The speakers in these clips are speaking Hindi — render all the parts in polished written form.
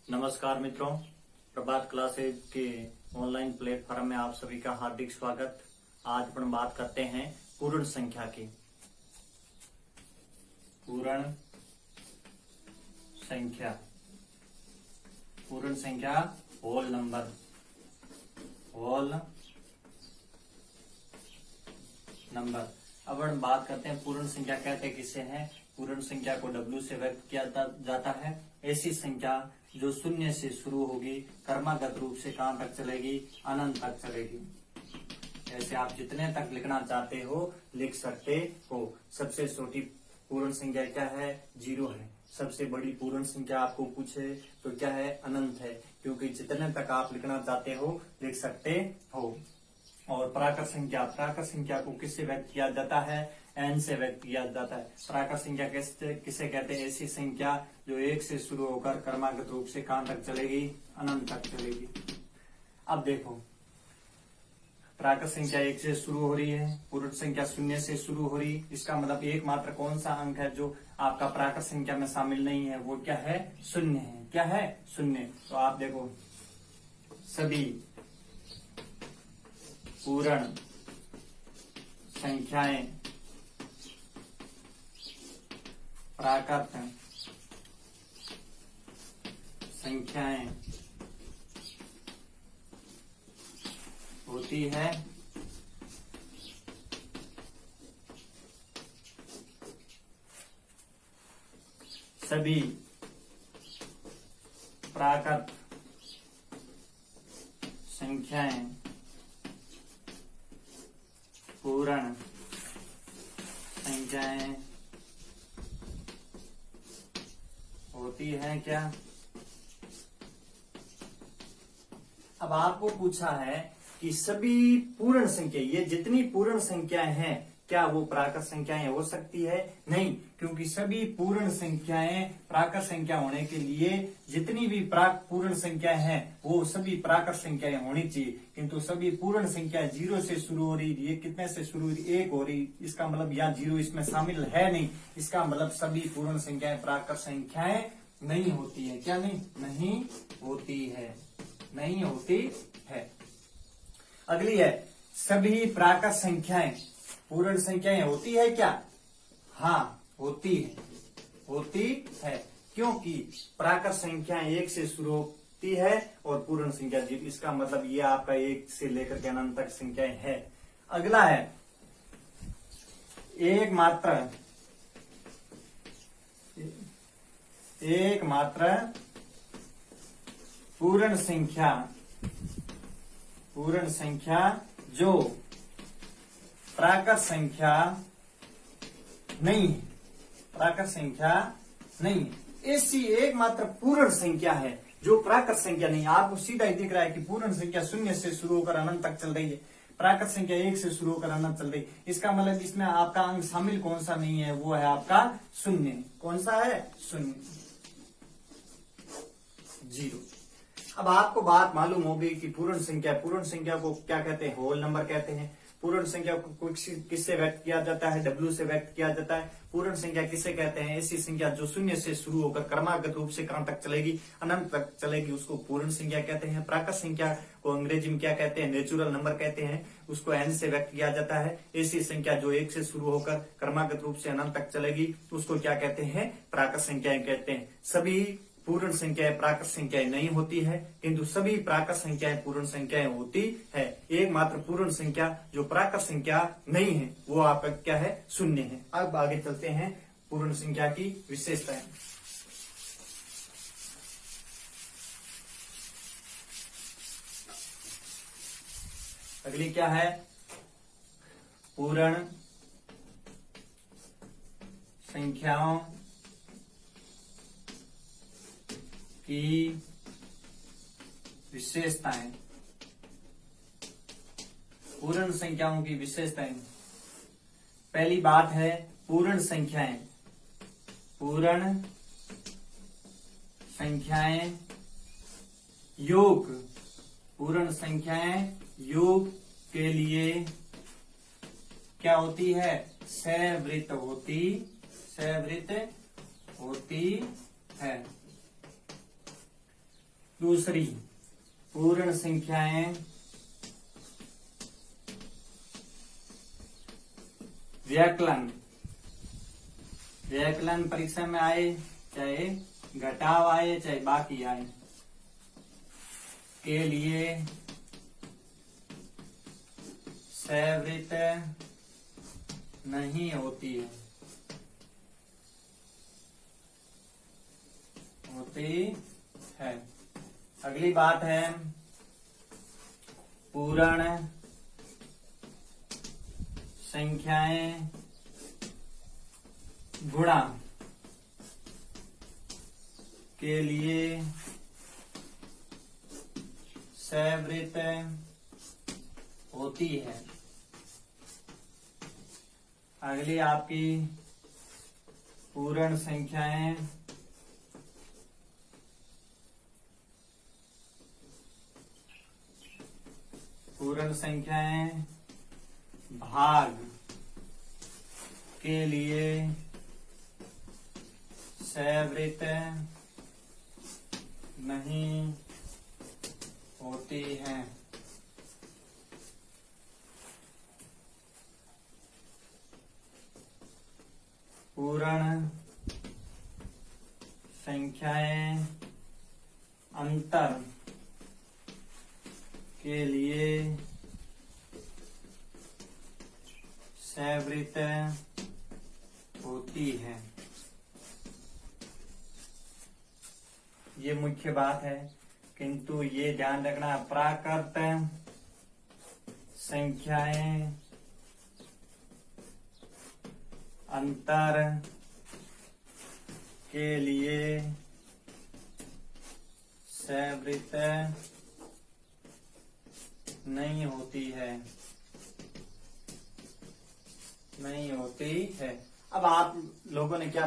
नमस्कार मित्रों, प्रभात क्लासेज के ऑनलाइन प्लेटफॉर्म में आप सभी का हार्दिक स्वागत। आज अपन बात करते हैं पूर्ण संख्या की। पूर्ण संख्या, पूर्ण संख्या होल नंबर, होल नंबर। अब हम बात करते हैं पूर्ण संख्या कहते किसे हैं। पूर्ण संख्या को W से व्यक्त किया जाता है। ऐसी संख्या जो शून्य से शुरू होगी, क्रमागत रूप से कहां तक चलेगी, अनंत तक चलेगी। ऐसे आप जितने तक लिखना चाहते हो लिख सकते हो। सबसे छोटी पूर्ण संख्या क्या है? 0 है। सबसे बड़ी पूर्ण संख्या आपको पूछे तो क्या है? अनंत है, क्योंकि जितने तक आप लिखना चाहते हो लिख सकते हो। और प्राकृत संख्या, प्राकृत संख्या को किससे व्यक्त किया जाता है? n से व्यक्त किया जाता है। प्राकृत संख्या किसे कहते हैं? ऐसी संख्या जो 1 से शुरू होकर क्रमागत रूप से कहां तक चलेगी? अनंत तक चलेगी। अब देखो, प्राकृत संख्या 1 से शुरू हो रही है, पूर्ण संख्या 0 से शुरू हो रही। इसका मतलब एकमात्र कौन सा अंक है जो आपका प्राकृत संख्या में शामिल नहीं है? वो क्या है? 0 है। क्या है? 0। तो आप देखो, सभी पूर्ण संख्याएं प्राकृत संख्याएं होती है सभी प्राकृत संख्याएं पूर्ण संख्याएं होती है। क्या? अब आपको पूछा है कि सभी पूर्ण संख्या, ये जितनी पूर्ण संख्याएं हैं, क्या वो प्राकृत संख्याएं हो सकती है? नहीं, क्योंकि सभी पूर्ण संख्याएं प्राकृत संख्या होने के लिए जितनी भी पूर्ण संख्याएं हैं वो सभी प्राकृत संख्याएं होनी चाहिए। किंतु सभी पूर्ण संख्याएं 0 से शुरू हो रही, ये कितने से शुरू हो रही? 1 हो रही। इसका मतलब यहाँ 0 इसमें शामिल है नहीं। इसका मतलब सभी पूर्ण संख्याएं प्राकृत संख्याएं नहीं होती है। क्या नहीं? नहीं होती है, नहीं होती है। अगली है, सभी प्राकृत संख्याएं पूर्ण संख्याएं होती है क्या? हाँ, होती है, होती है। क्योंकि प्राकृत संख्याएं 1 से शुरू होती है और पूर्ण संख्या 0। इसका मतलब ये आपका 1 से लेकर के अनंत तक संख्याएं है। अगला है, एकमात्र पूर्ण संख्या जो प्राकृत संख्या नहीं है, प्राकृत संख्या नहीं है। ऐसी एकमात्र पूर्ण संख्या है जो प्राकृत संख्या नहीं। आपको सीधा ही दिख रहा है कि पूर्ण संख्या 0 से शुरू होकर अनंत तक चल रही है, प्राकृत संख्या 1 से शुरू होकर अनंत चल रही है। इसका मतलब इसमें आपका अंक शामिल कौन सा नहीं है? वो है आपका 0। कौन सा है? 0, 0। अब आपको बात मालूम होगी कि पूर्ण संख्या को क्या कहते हैं? होल नंबर कहते हैं। पूर्ण संख्या को किससे व्यक्त किया जाता है? W से व्यक्त किया जाता है। पूर्ण संख्या किसे कहते हैं? ऐसी संख्या जो 0 से शुरू होकर क्रमागत रूप से कहां तक चलेगी? अनंत तक चलेगी, उसको पूर्ण संख्या कहते हैं। प्राकृत संख्या को अंग्रेजी में क्या कहते हैं? नेचुरल नंबर कहते हैं। उसको n से व्यक्त किया जाता है। ऐसी संख्या जो 1 से शुरू होकर क्रमागत रूप से अनंत तक चलेगी उसको क्या कहते हैं? प्राकृत संख्याएं कहते हैं। सभी पूर्ण संख्याएं प्राकृत संख्याएं नहीं होती है, किंतु सभी प्राकृत संख्याएं पूर्ण संख्याएं होती है। एकमात्र पूर्ण संख्या जो प्राकृत संख्या नहीं है वो आपका क्या है? 0 है। अब आगे चलते हैं पूर्ण संख्या की विशेषताएं। अगली क्या है? पूर्ण संख्याओं की विशेषताएं। पूर्ण संख्याओं की विशेषताएं। पहली बात है पूर्ण संख्याएं। पूर्ण संख्याएं योग, पूर्ण संख्याएं योग के लिए क्या होती है? सवृत होती है। दूसरी, पूर्ण संख्याएं व्यकलन, व्यकलन परीक्षा में आए, चाहे घटाव आए चाहे बाकी आए, के लिए सवृत नहीं होती है, होती है। अगली बात है पूर्ण संख्याएं गुणा के लिए सवृत होती है। अगली आपकी पूर्ण संख्याएं भाग के लिए सवृत नहीं होती हैं। पूर्ण संख्याएं अंतर के लिए सवृत होती है। ये मुख्य बात है, किंतु ये ध्यान रखना, प्राकृत संख्याएं अंतर के लिए सवृत नहीं होती है, नहीं होती है। अब आप लोगों ने क्या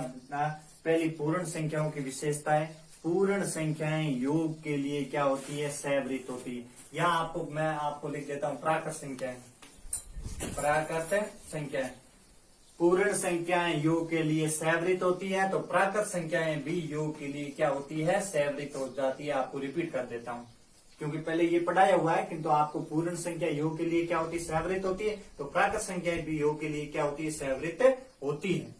पहली पूर्ण संख्याओं की विशेषताएं, पूर्ण संख्याएं योग के लिए क्या होती है, सवृत होती है। यहाँ मैं आपको लिख देता हूँ प्राकृत संख्याएं, प्राकृत संख्याएं, पूर्ण संख्याएं योग के लिए सवृत होती है, तो प्राकृत संख्याएं भी योग के लिए क्या होती है, सवृत हो जाती है। आपको रिपीट कर देता हूँ क्योंकि पहले ये पढ़ाया हुआ है, किंतु आपको पूर्ण संख्या योग के लिए क्या होती है, सवृत होती है, तो प्राकृत संख्याएं भी योग के लिए क्या होती है, सवृत होती है।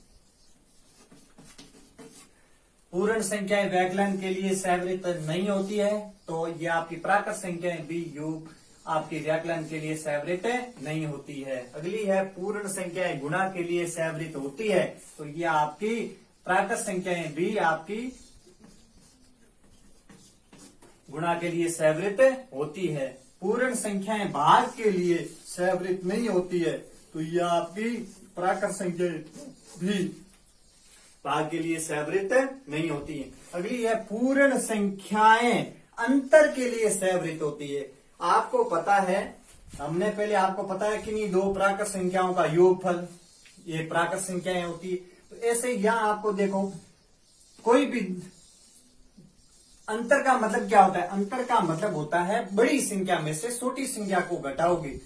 पूर्ण संख्याएं व्यकलन के लिए सवृत नहीं होती है, तो ये आपकी प्राकृत संख्याएं भी योग आपकी व्यकलन के लिए सवृत नहीं होती है। अगली है पूर्ण संख्याएं गुणा के लिए सवृत होती है, तो ये आपकी प्राकृत संख्याएं भी आपकी गुणा के लिए सवृत होती है। पूर्ण संख्याएं भाग के लिए सवृत नहीं होती है, तो यह आपकी प्राकृत संख्याएं भी भाग के लिए सवृत नहीं होती है। अगली है पूर्ण संख्याएं अंतर के लिए सवृत होती है। आपको पता है, हमने पहले आपको पता है कि नहीं, दो प्राकृत संख्याओं का योगफल ये प्राकृत संख्याएं होती है। तो ऐसे यहाँ आपको देखो, कोई भी अंतर का मतलब क्या होता है, अंतर का मतलब होता है बड़ी संख्या में से छोटी संख्या को घटाओगे।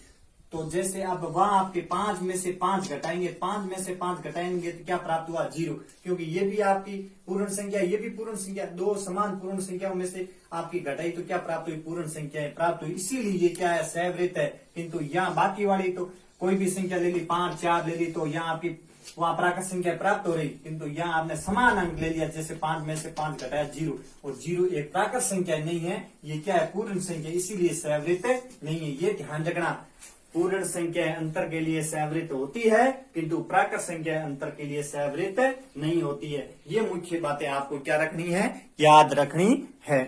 तो जैसे अब वहां आपके 5 में से 5 घटाएंगे, 5 में से 5 घटाएंगे तो क्या प्राप्त हुआ, 0, क्योंकि ये भी आपकी पूर्ण संख्या, ये भी पूर्ण संख्या, दो समान पूर्ण संख्याओं में से आपकी घटाई तो क्या प्राप्त हुई, पूर्ण संख्या प्राप्त हुई, इसीलिए ये क्या है, सवृत है। किंतु यहाँ बाकी वाली तो कोई भी संख्या ले ली, 5 4 ले ली, तो यहाँ आपकी वहां प्राकृत संख्या प्राप्त हो रही, किंतु यहाँ आपने समान अंक ले लिया, जैसे 5 में से 5 घटाया 0, और 0 एक प्राकृत संख्या नहीं है, ये क्या है, पूर्ण संख्या, इसीलिए सवृत नहीं है। ये ध्यान रखना, पूर्ण संख्या अंतर के लिए सवृत होती है, किंतु प्राकृत संख्या अंतर के लिए सवृत नहीं होती है। ये मुख्य बातें आपको क्या रखनी है, याद रखनी है।